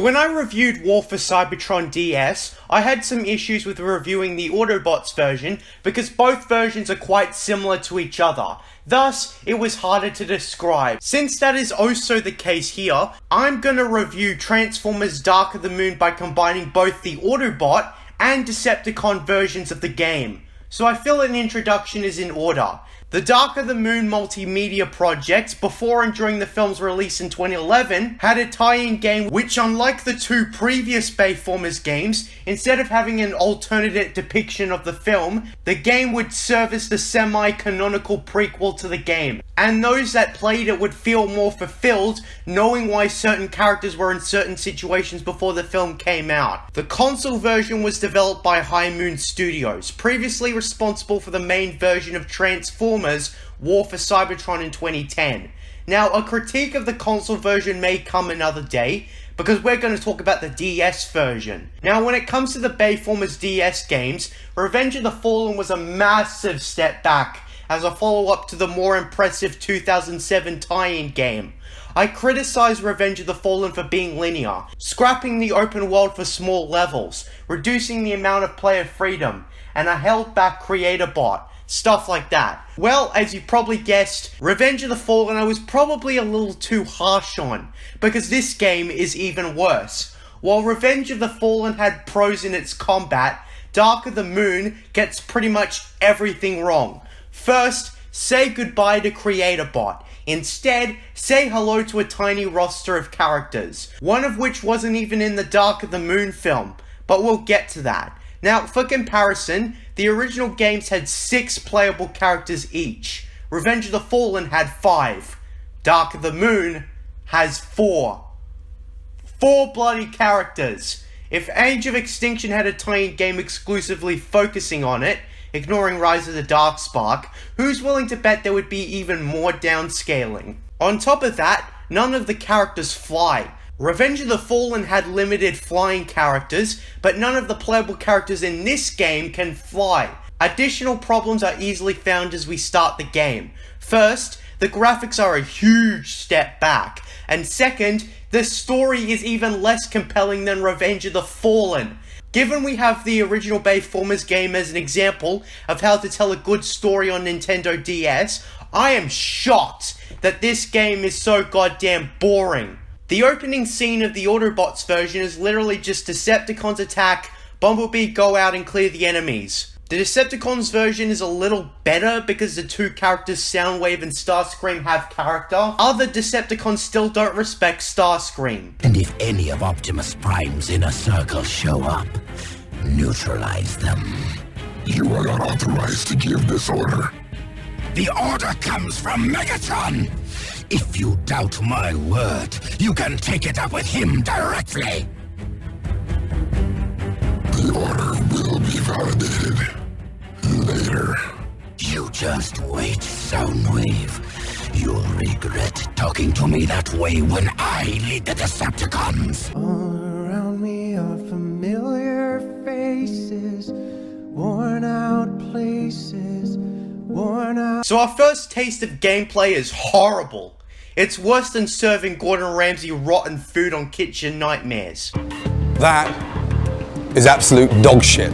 So when I reviewed War for Cybertron DS, I had some issues with reviewing the Autobots version because both versions are quite similar to each other. Thus, it was harder to describe. Since that is also the case here, I'm gonna review Transformers Dark of the Moon by combining both the Autobot and Decepticon versions of the game. So I feel an introduction is in order. The Dark of the Moon multimedia project, before and during the film's release in 2011, had a tie-in game which, unlike the two previous Bayformers games, instead of having an alternate depiction of the film, the game would serve as the semi-canonical prequel to the game, and those that played it would feel more fulfilled knowing why certain characters were in certain situations before the film came out. The console version was developed by High Moon Studios, previously responsible for the main version of Transformers War for Cybertron in 2010. Now, a critique of the console version may come another day, because we're going to talk about the DS version. Now, when it comes to the Bayformers DS games, Revenge of the Fallen was a massive step back as a follow-up to the more impressive 2007 tie-in game. I criticized Revenge of the Fallen for being linear, scrapping the open world for small levels, reducing the amount of player freedom, and a held back creator bot. Stuff like that. Well, as you probably guessed, Revenge of the Fallen I was probably a little too harsh on, because this game is even worse. While Revenge of the Fallen had pros in its combat, Dark of the Moon gets pretty much everything wrong. First, say goodbye to Creator Bot. Instead, say hello to a tiny roster of characters, one of which wasn't even in the Dark of the Moon film, but we'll get to that. Now, for comparison, the original games had 6 playable characters each. Revenge of the Fallen had 5. Dark of the Moon has 4. 4 bloody characters. If Age of Extinction had a tie-in game exclusively focusing on it, ignoring Rise of the Darkspark, who's willing to bet there would be even more downscaling? On top of that, none of the characters fly. Revenge of the Fallen had limited flying characters, but none of the playable characters in this game can fly. Additional problems are easily found as we start the game. First, the graphics are a huge step back, and second, the story is even less compelling than Revenge of the Fallen. Given we have the original Bayformers game as an example of how to tell a good story on Nintendo DS, I am shocked that this game is so goddamn boring. The opening scene of the Autobots version is literally just Decepticons attack, Bumblebee go out and clear the enemies. The Decepticons version is a little better because the two characters Soundwave and Starscream have character. Other Decepticons still don't respect Starscream. And if any of Optimus Prime's inner circle show up, neutralize them. You are not authorized to give this order. The order comes from Megatron! If you doubt my word, you can take it up with him directly. The order will be validated later. You just wait, Soundwave. You'll regret talking to me that way when I lead the Decepticons. All around me are familiar faces, worn out places, worn out. So our first taste of gameplay is horrible. It's worse than serving Gordon Ramsay rotten food on Kitchen Nightmares. That is absolute dog shit.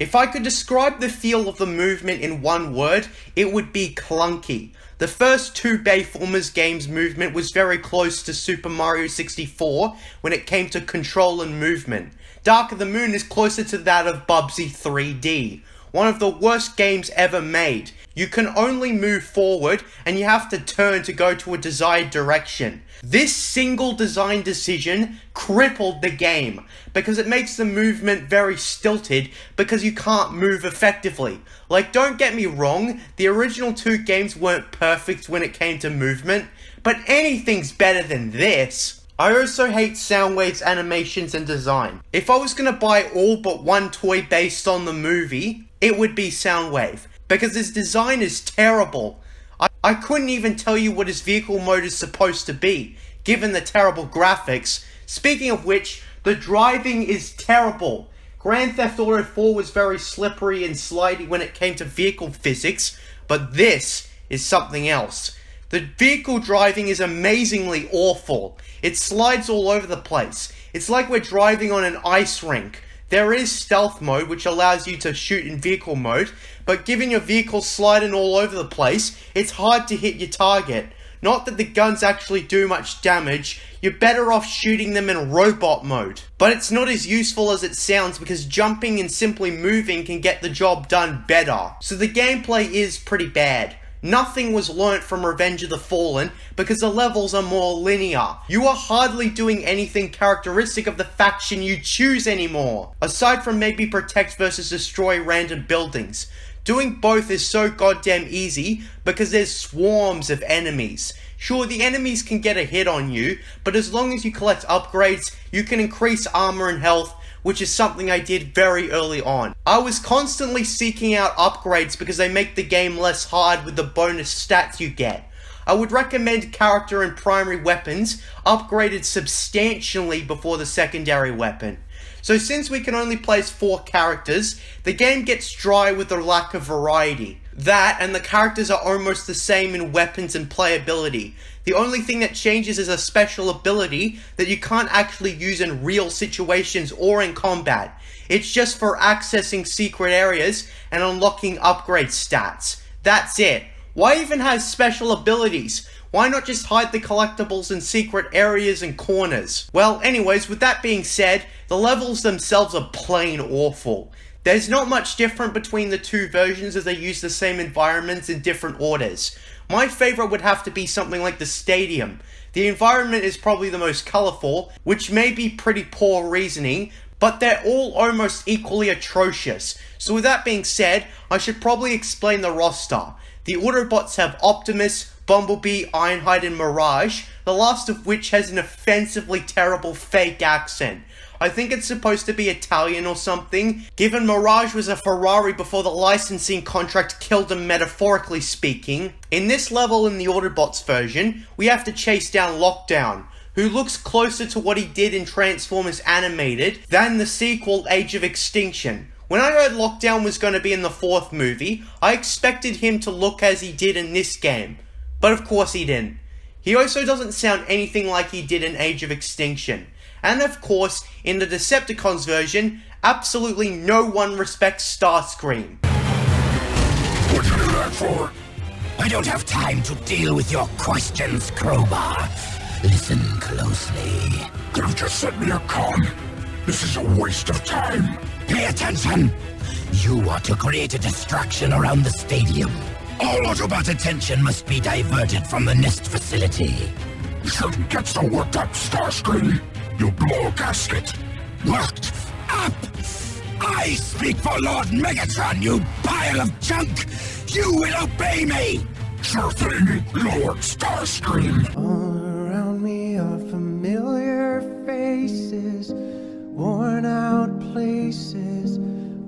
If I could describe the feel of the movement in one word, it would be clunky. The first 2 Bayformers games' movement was very close to Super Mario 64 when it came to control and movement. Dark of the Moon is closer to that of Bubsy 3D. One of the worst games ever made. You can only move forward and you have to turn to go to a desired direction. This single design decision crippled the game because it makes the movement very stilted because you can't move effectively. Like, don't get me wrong, the original 2 games weren't perfect when it came to movement, but anything's better than this. I also hate Soundwave's animations and design. If I was gonna buy all but one toy based on the movie, it would be Soundwave, because his design is terrible. I couldn't even tell you what his vehicle mode is supposed to be, given the terrible graphics. Speaking of which, the driving is terrible. Grand Theft Auto 4 was very slippery and slidey when it came to vehicle physics, but this is something else. The vehicle driving is amazingly awful. It slides all over the place. It's like we're driving on an ice rink. There is stealth mode, which allows you to shoot in vehicle mode, but given your vehicle sliding all over the place, it's hard to hit your target. Not that the guns actually do much damage, you're better off shooting them in robot mode. But it's not as useful as it sounds because jumping and simply moving can get the job done better. So the gameplay is pretty bad. Nothing was learnt from Revenge of the Fallen because the levels are more linear. You are hardly doing anything characteristic of the faction you choose anymore, aside from maybe protect versus destroy random buildings. Doing both is so goddamn easy because there's swarms of enemies. Sure, the enemies can get a hit on you, but as long as you collect upgrades, you can increase armor and health, which is something I did very early on. I was constantly seeking out upgrades because they make the game less hard with the bonus stats you get. I would recommend character and primary weapons upgraded substantially before the secondary weapon. So since we can only place 4 characters, the game gets dry with the lack of variety. That and the characters are almost the same in weapons and playability. The only thing that changes is a special ability that you can't actually use in real situations or in combat. It's just for accessing secret areas and unlocking upgrade stats. That's it. Why even have special abilities? Why not just hide the collectibles in secret areas and corners? Well, anyways, with that being said, the levels themselves are plain awful. There's not much different between the two versions as they use the same environments in different orders. My favourite would have to be something like the stadium. The environment is probably the most colourful, which may be pretty poor reasoning, but they're all almost equally atrocious. So with that being said, I should probably explain the roster. The Autobots have Optimus, Bumblebee, Ironhide and Mirage, the last of which has an offensively terrible fake accent. I think it's supposed to be Italian or something, given Mirage was a Ferrari before the licensing contract killed him, metaphorically speaking. In this level in the Autobots version, we have to chase down Lockdown, who looks closer to what he did in Transformers Animated than the sequel Age of Extinction. When I heard Lockdown was going to be in the 4th movie, I expected him to look as he did in this game. But of course he didn't. He also doesn't sound anything like he did in Age of Extinction. And of course, in the Decepticons version, absolutely no one respects Starscream. What'd you do that for? I don't have time to deal with your questions, Crowbar. Listen closely. Could've just sent me a con. This is a waste of time. Pay attention! You are to create a distraction around the stadium. All Autobot attention must be diverted from the nest facility. You shouldn't get so worked up, Starscream. You'll blow a gasket. Worked up! I speak for Lord Megatron, you pile of junk! You will obey me! Sure thing, Lord Starscream. All around me are familiar faces, worn out places,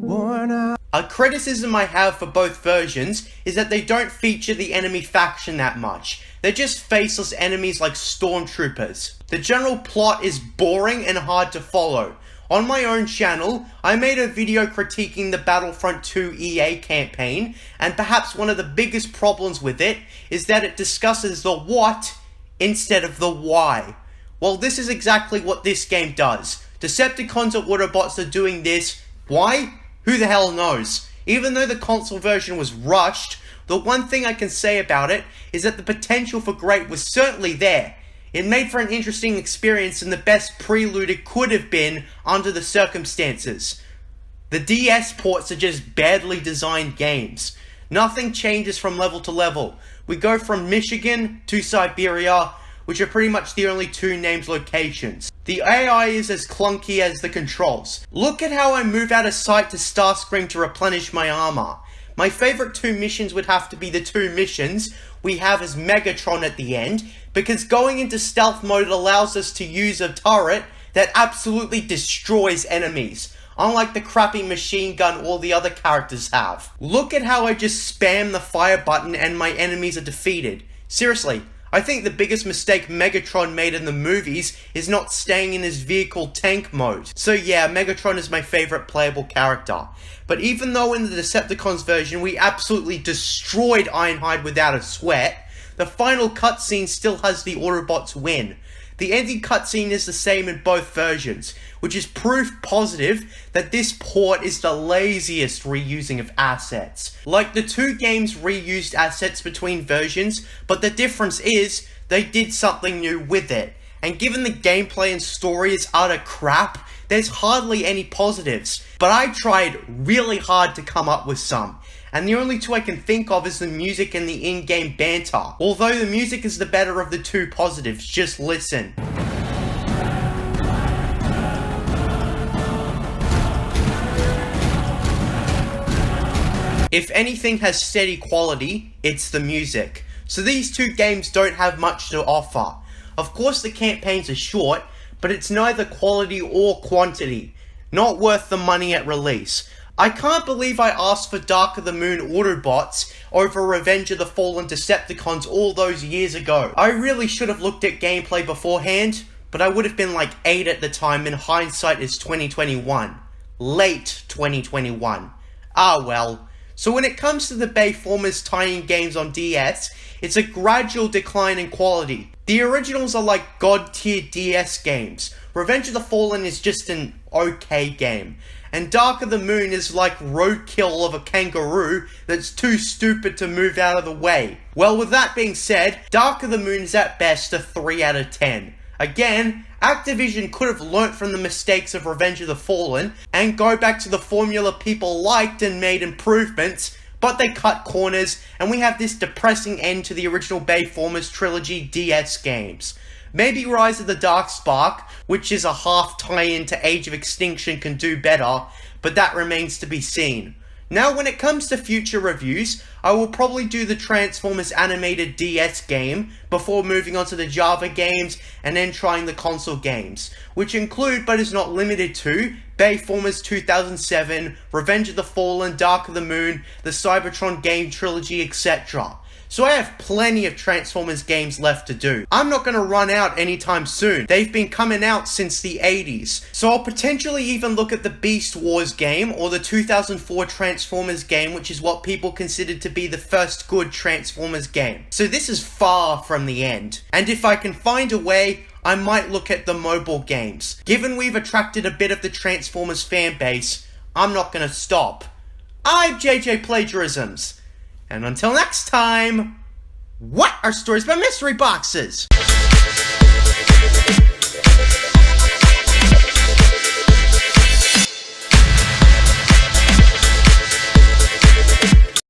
worn out. A criticism I have for both versions is that they don't feature the enemy faction that much. They're just faceless enemies like stormtroopers. The general plot is boring and hard to follow. On my own channel, I made a video critiquing the Battlefront 2 EA campaign, and perhaps one of the biggest problems with it is that it discusses the what instead of the why. Well, this is exactly what this game does. Decepticons or Autobots are doing this. Why? Who the hell knows? Even though the console version was rushed, the one thing I can say about it is that the potential for great was certainly there. It made for an interesting experience and the best prelude it could have been under the circumstances. The DS ports are just badly designed games. Nothing changes from level to level. We go from Michigan to Siberia, which are pretty much the only two named locations. The AI is as clunky as the controls. Look at how I move out of sight to Starscream to replenish my armor. My favorite 2 missions would have to be the 2 missions we have as Megatron at the end, because going into stealth mode allows us to use a turret that absolutely destroys enemies, unlike the crappy machine gun all the other characters have. Look at how I just spam the fire button and my enemies are defeated. Seriously, I think the biggest mistake Megatron made in the movies is not staying in his vehicle tank mode. So yeah, Megatron is my favorite playable character. But even though in the Decepticons version we absolutely destroyed Ironhide without a sweat, the final cutscene still has the Autobots win. The ending cutscene is the same in both versions, which is proof positive that this port is the laziest reusing of assets. Like, the two games reused assets between versions, but the difference is they did something new with it. And given the gameplay and story is utter crap, there's hardly any positives. But I tried really hard to come up with some. And the only two I can think of is the music and the in-game banter. Although the music is the better of the two positives, just listen. If anything has steady quality, it's the music. So these two games don't have much to offer. Of course the campaigns are short, but it's neither quality or quantity. Not worth the money at release. I can't believe I asked for Dark of the Moon Autobots over Revenge of the Fallen Decepticons all those years ago. I really should have looked at gameplay beforehand, but I would have been like 8 at the time, and hindsight is 2021. Late 2021. Ah well. So when it comes to the Bayformers tie-in games on DS, it's a gradual decline in quality. The originals are like god-tier DS games. Revenge of the Fallen is just an okay game. And Dark of the Moon is like roadkill of a kangaroo that's too stupid to move out of the way. Well, with that being said, Dark of the Moon is at best a 3 out of 10. Again, Activision could have learnt from the mistakes of Revenge of the Fallen and go back to the formula people liked and made improvements, but they cut corners and we have this depressing end to the original Bayformers trilogy DS games. Maybe Rise of the Darkspark, which is a half tie-in to Age of Extinction, can do better, but that remains to be seen. Now when it comes to future reviews, I will probably do the Transformers animated DS game before moving on to the Java games and then trying the console games, which include but is not limited to Bayformers 2007, Revenge of the Fallen, Dark of the Moon, the Cybertron game trilogy, etc. So I have plenty of Transformers games left to do. I'm not going to run out anytime soon. They've been coming out since the 80s. So I'll potentially even look at the Beast Wars game or the 2004 Transformers game, which is what people considered to be the first good Transformers game. So this is far from the end. And if I can find a way, I might look at the mobile games. Given we've attracted a bit of the Transformers fan base, I'm not going to stop. I'm JJ Plagiarisms. And until next time, what are stories about mystery boxes?